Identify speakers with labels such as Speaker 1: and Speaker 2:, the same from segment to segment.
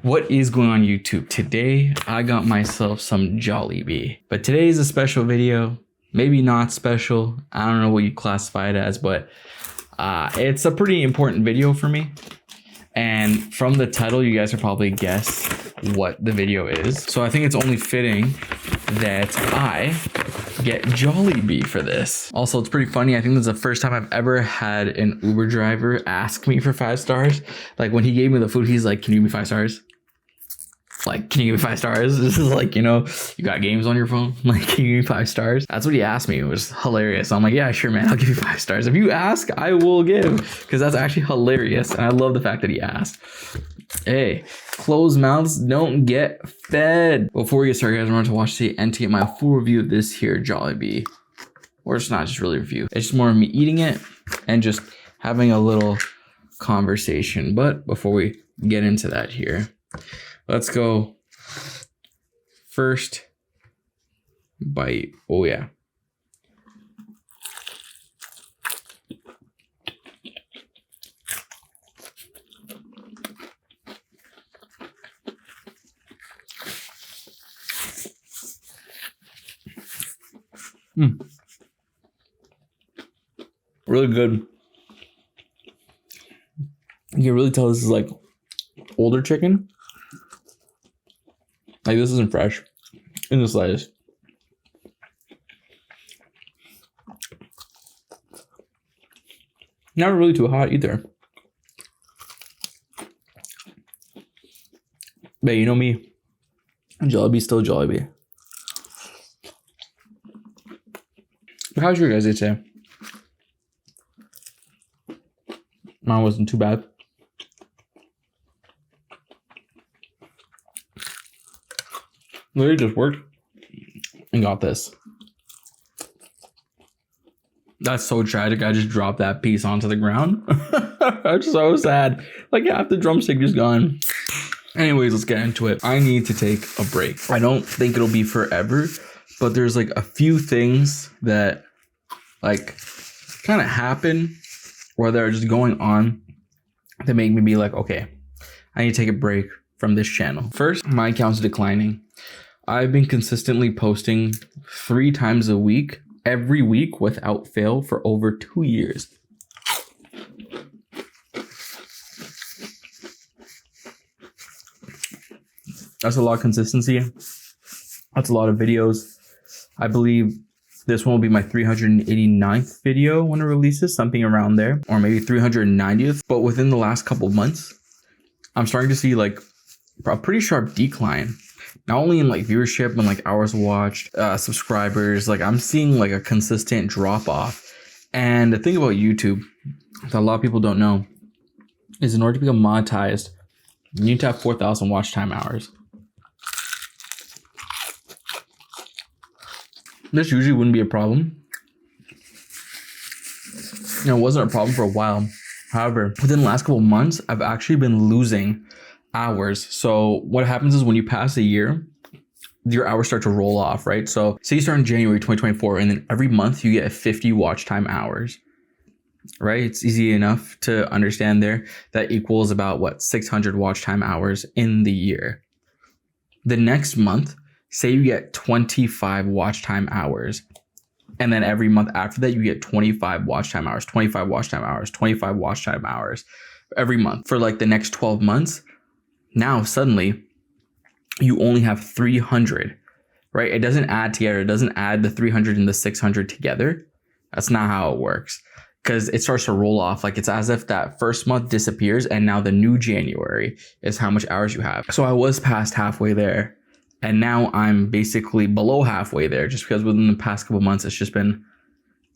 Speaker 1: What is going on YouTube? Today I got myself some Jollibee, but today is a special video. Maybe not special. I don't know what you classify it as, but it's a pretty important video for me. And from the title, you guys will probably guess what the video is. So I think it's only fitting that I get Jollibee for this. Also, it's pretty funny. I think this is the first time I've ever had an Uber driver ask me for 5 stars. Like when he gave me the food, he's like, "Can you give me 5 stars? Like, can you give me 5 stars?" This is like, you know, you got games on your phone. Like, can you give me 5 stars? That's what he asked me. It was hilarious. So I'm like, yeah, sure, man. I'll give you 5 stars. If you ask, I will give. Because that's actually hilarious. And I love the fact that he asked. Hey, closed mouths don't get fed. Before we get started, guys, I want to watch the end to get my full review of this here Jollibee. Or it's not just really a review. It's just more of me eating it and just having a little conversation. But before we get into that here, let's go first bite. Oh yeah. Really good. You can really tell this is like older chicken. Like, this isn't fresh in the slightest. Not really too hot either. But you know me, Jollibee's still Jollibee. But how's your guys' day today? Mine wasn't too bad. Literally just worked and got this. That's so tragic. I just dropped that piece onto the ground. I'm so sad. Like, half the drumstick just gone. Anyways, let's get into it. I need to take a break. I don't think it'll be forever, but there's like a few things that like kind of happen or that are just going on that make me be like, okay, I need to take a break from this channel. First, my account's declining. I've been consistently posting 3 times a week, every week without fail for over 2 years. That's a lot of consistency. That's a lot of videos. I believe this one will be my 389th video when it releases, something around there, or maybe 390th. But within the last couple of months, I'm starting to see like a pretty sharp decline. Not only in like viewership and like hours watched, subscribers, like I'm seeing like a consistent drop off. And the thing about YouTube that a lot of people don't know is in order to become monetized, you need to have 4,000 watch time hours. This usually wouldn't be a problem. You know, it wasn't a problem for a while. However, within the last couple of months, I've actually been losing hours. So what happens is when you pass a year, your hours start to roll off, right? So say you start in January 2024, and then every month you get 50 watch time hours, right? It's easy enough to understand there. That equals about what, 600 watch time hours in the year. The next month, say you get 25 watch time hours. And then every month after that, you get 25 watch time hours, 25 watch time hours, 25 watch time hours every month for like the next 12 months. Now, suddenly, you only have 300, right? It doesn't add together. It doesn't add the 300 and the 600 together. That's not how it works, because it starts to roll off. Like, it's as if that first month disappears and now the new January is how much hours you have. So I was past halfway there, and now I'm basically below halfway there, just because within the past couple months, it's just been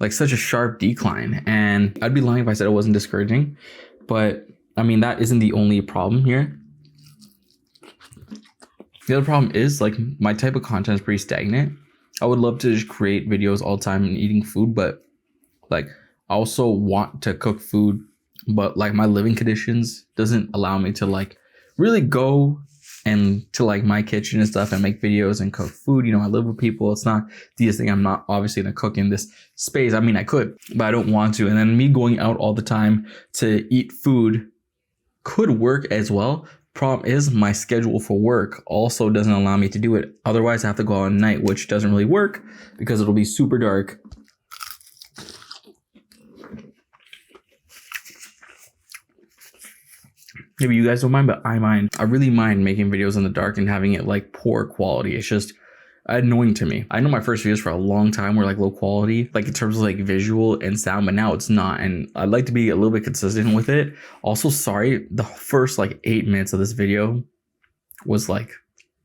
Speaker 1: like such a sharp decline. And I'd be lying if I said it wasn't discouraging, but I mean, that isn't the only problem here. The other problem is like my type of content is pretty stagnant. I would love to just create videos all the time and eating food, but like I also want to cook food, but like my living conditions doesn't allow me to like really go and to like my kitchen and stuff and make videos and cook food. You know, I live with people. It's not the easiest thing. I'm not obviously gonna cook in this space. I mean, I could, but I don't want to. And then me going out all the time to eat food could work as well, Problem is my schedule for work also doesn't allow me to do it. Otherwise, I have to go out at night, which doesn't really work because it'll be super dark. Maybe you guys don't mind, but I mind. I really mind making videos in the dark and having it like poor quality. It's just annoying to me. I know my first videos for a long time were like low quality, like in terms of like visual and sound, but now it's not. And I'd like to be a little bit consistent with it. Also, sorry, the first like 8 minutes of this video was like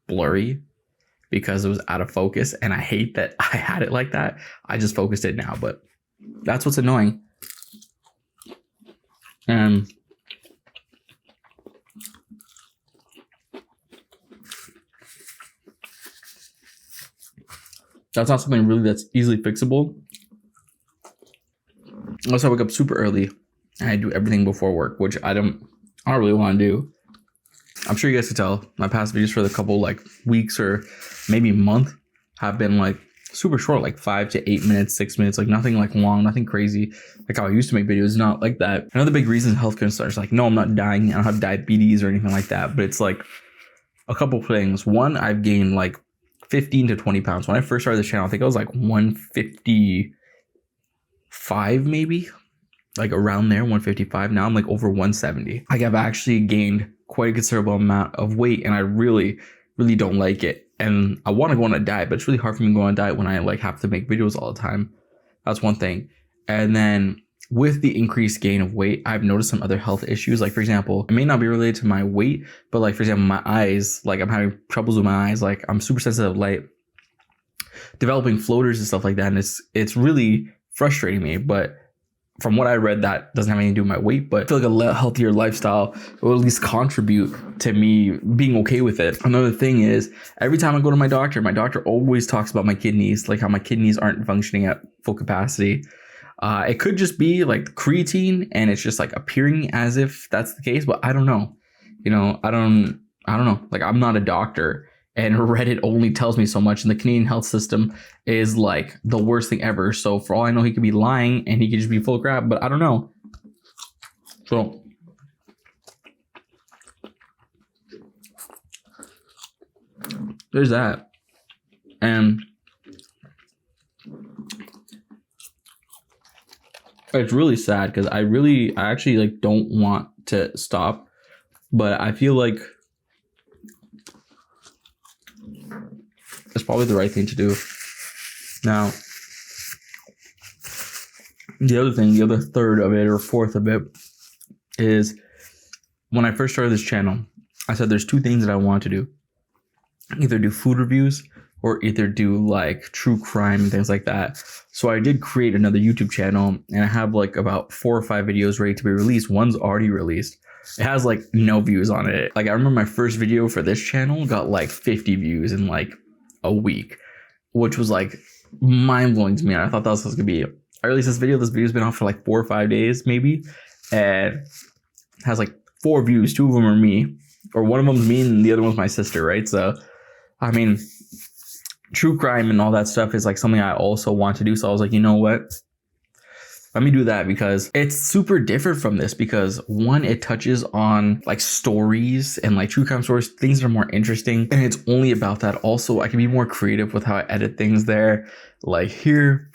Speaker 1: blurry because it was out of focus. And I hate that I had it like that. I just focused it now, but that's what's annoying. And that's not something really that's easily fixable. Unless I wake up super early and I do everything before work, which I don't really want to do. I'm sure you guys can tell my past videos for the couple like weeks or maybe month have been like super short, like 5 to 8 minutes, 6 minutes, like nothing like long, nothing crazy. Like how I used to make videos, not like that. Another big reason health concerns, like, no, I'm not dying. I don't have diabetes or anything like that. But it's like a couple things. One, I've gained like 15 to 20 pounds. When I first started the channel, I think I was like 155 maybe, like around there, 155. Now I'm like over 170. Like I've actually gained quite a considerable amount of weight and I really don't like it. And I want to go on a diet, but it's really hard for me to go on a diet when I like have to make videos all the time. That's one thing. And then with the increased gain of weight, I've noticed some other health issues. Like, for example, it may not be related to my weight, but like, for example, my eyes, like I'm having troubles with my eyes. Like I'm super sensitive to light, developing floaters and stuff like that. And it's really frustrating me. But from what I read, that doesn't have anything to do with my weight, but I feel like a healthier lifestyle will at least contribute to me being okay with it. Another thing is, every time I go to my doctor always talks about my kidneys, like how my kidneys aren't functioning at full capacity. It could just be like creatine and it's just like appearing as if that's the case, but I don't know. You know, I don't know. Like I'm not a doctor and Reddit only tells me so much, and the Canadian health system is like the worst thing ever. So for all I know, he could be lying and he could just be full of crap, but I don't know. So there's that. And it's really sad because I actually like don't want to stop, but I feel like it's probably the right thing to do. Now, the other third of it or fourth of it is when I first started this channel, I said there's two things that I want to do. Either do food reviews or either do like true crime and things like that. So I did create another YouTube channel and I have like about 4 or 5 videos ready to be released. One's already released. It has like no views on it. Like I remember my first video for this channel got like 50 views in like a week, which was like mind blowing to me. I thought that was gonna be, I released this video. This video's been off for like 4 or 5 days maybe. And it has like 4 views. 2 of them are me, or one of them's me and the other one's my sister, right? So, I mean, true crime and all that stuff is like something I also want to do. So I was like, you know what? Let me do that because it's super different from this because one, it touches on like stories and like true crime stories, things that are more interesting. And it's only about that. Also, I can be more creative with how I edit things there. Like here,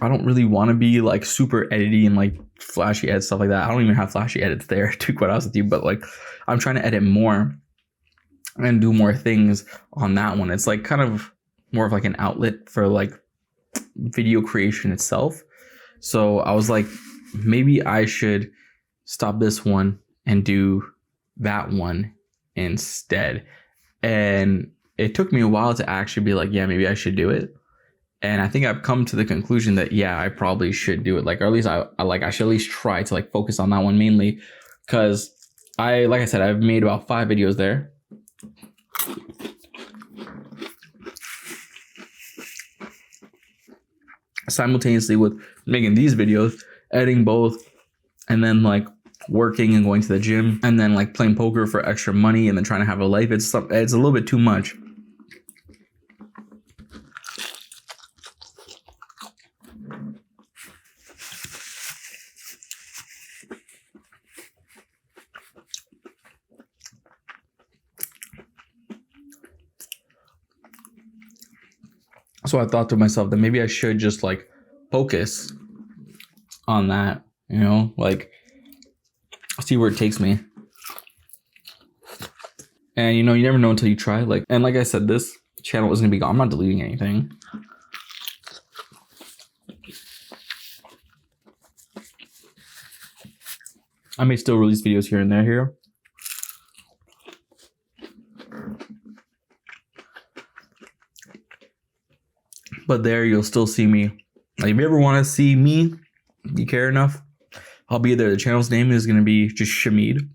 Speaker 1: I don't really want to be like super edity and like flashy edit stuff like that. I don't even have flashy edits there to be quite honest with you, but like I'm trying to edit more and do more things on that one. It's like kind of more of like an outlet for like video creation itself. So I was like, maybe I should stop this one and do that one instead. And it took me a while to actually be like, yeah, maybe I should do it. And I think I've come to the conclusion that, yeah, I probably should do it. Like, or at least I should at least try to like focus on that one mainly. Cause like I said, I've made about 5 videos there. Simultaneously with making these videos, editing both, and then like working and going to the gym, and then like playing poker for extra money, and then trying to have a life. It's a little bit too much. So I thought to myself that maybe I should just like focus on that, you know, like see where it takes me. And you know, you never know until you try. Like, and like I said, this channel is gonna be gone. I'm not deleting anything. I may still release videos here and there here. But there you'll still see me. Like, if you ever want to see me, you care enough, I'll be there. The channel's name is gonna be just Shamid.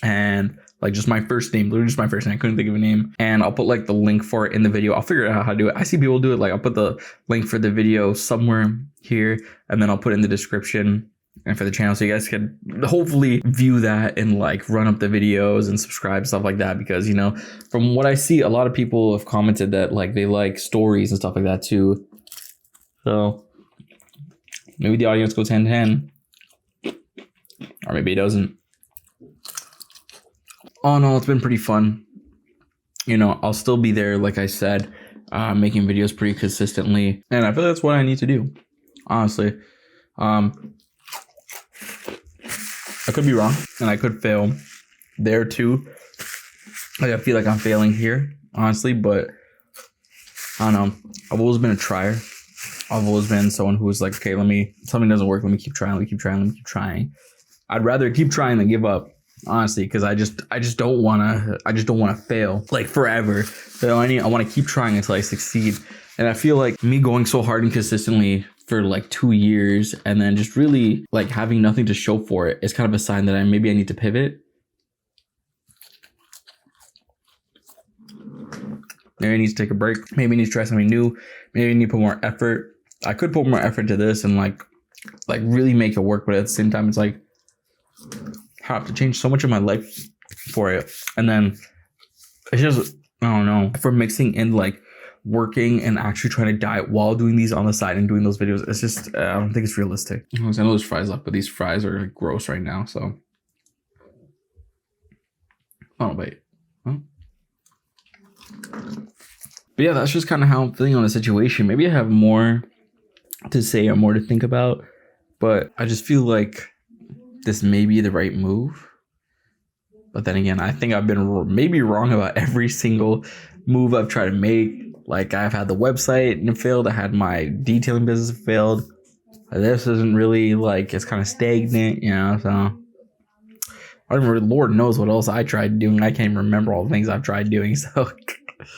Speaker 1: And like just my first name, literally just my first name. I couldn't think of a name. And I'll put like the link for it in the video. I'll figure out how to do it. I see people do it. Like I'll put the link for the video somewhere here, and then I'll put it in the description and for the channel, so you guys can hopefully view that and like run up the videos and subscribe, stuff like that. Because, you know, from what I see, a lot of people have commented that like they like stories and stuff like that too. So maybe the audience goes hand in hand, or maybe it doesn't. All in all, it's been pretty fun. You know, I'll still be there, like I said, making videos pretty consistently, and I feel that's what I need to do, honestly. I could be wrong, and I could fail there too. Like, I feel like I'm failing here, honestly, but I don't know. I've always been a trier. I've always been someone who was like, okay, something doesn't work, let me keep trying, let me keep trying, let me keep trying. I'd rather keep trying than give up, honestly, because I just don't want to fail like forever. So I want to keep trying until I succeed. And I feel like me going so hard and consistently for like 2 years and then just really like having nothing to show for it is kind of a sign that maybe I need to pivot. Maybe I need to take a break. Maybe I need to try something new. Maybe I need to put more effort. I could put more effort to this and like really make it work, but at the same time, it's like I have to change so much of my life for it. And then it's just, I don't know, for mixing in like working and actually trying to diet while doing these on the side and doing those videos, it's just, I don't think it's realistic. I know there's fries left, but these fries are like gross right now, so. Oh, wait. Huh? But yeah, that's just kind of how I'm feeling on the situation. Maybe I have more to say or more to think about, but I just feel like this may be the right move. But then again, I think I've been maybe wrong about every single move I've tried to make. Like, I've had the website and it failed. I had my detailing business failed. This isn't really like, it's kind of stagnant, you know, so. I don't remember, Lord knows what else I tried doing. I can't even remember all the things I've tried doing, so.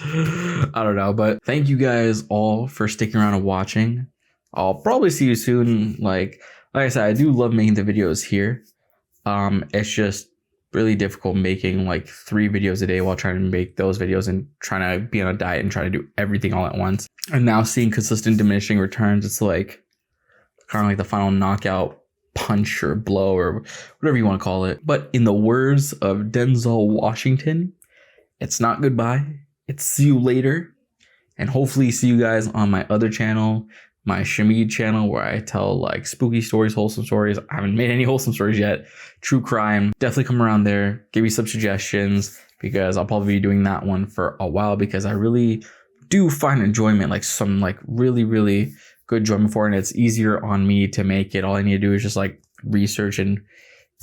Speaker 1: I don't know, but thank you guys all for sticking around and watching. I'll probably see you soon. Like I said, I do love making the videos here. It's just really difficult making like 3 videos a day while trying to make those videos and trying to be on a diet and trying to do everything all at once. And now seeing consistent diminishing returns, it's like kind of like the final knockout punch or blow or whatever you want to call it. But in the words of Denzel Washington, it's not goodbye, it's see you later. And hopefully see you guys on my other channel, my Shamid channel, where I tell like spooky stories, wholesome stories. I haven't made any wholesome stories yet. True crime. Definitely come around there. Give me some suggestions, because I'll probably be doing that one for a while, because I really do find enjoyment, like some like really, really good enjoyment for it. And it's easier on me to make it. All I need to do is just like research and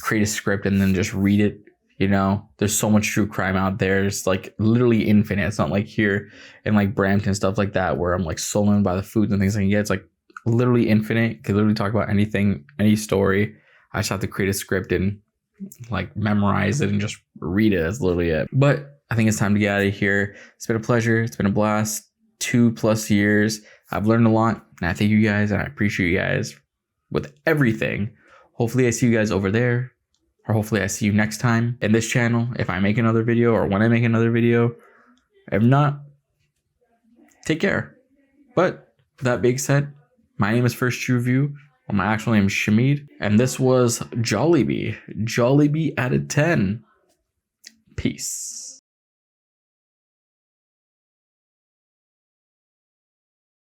Speaker 1: create a script and then just read it. You know, there's so much true crime out there. It's like literally infinite. It's not like here in like Brampton, stuff like that, where I'm like stolen by the foods and things like that. It's like literally infinite. Could literally talk about anything, any story. I just have to create a script and like memorize it and just read it. That's literally it. But I think it's time to get out of here. It's been a pleasure. It's been a blast. 2+ years. I've learned a lot, and I thank you guys, and I appreciate you guys with everything. Hopefully I see you guys over there. Or hopefully I see you next time in this channel if I make another video, or when I make another video. If not, take care. But that being said, my name is First True Review, or my actual name is Shamid, and this was Jollibee. Jollibee out of 10. Peace.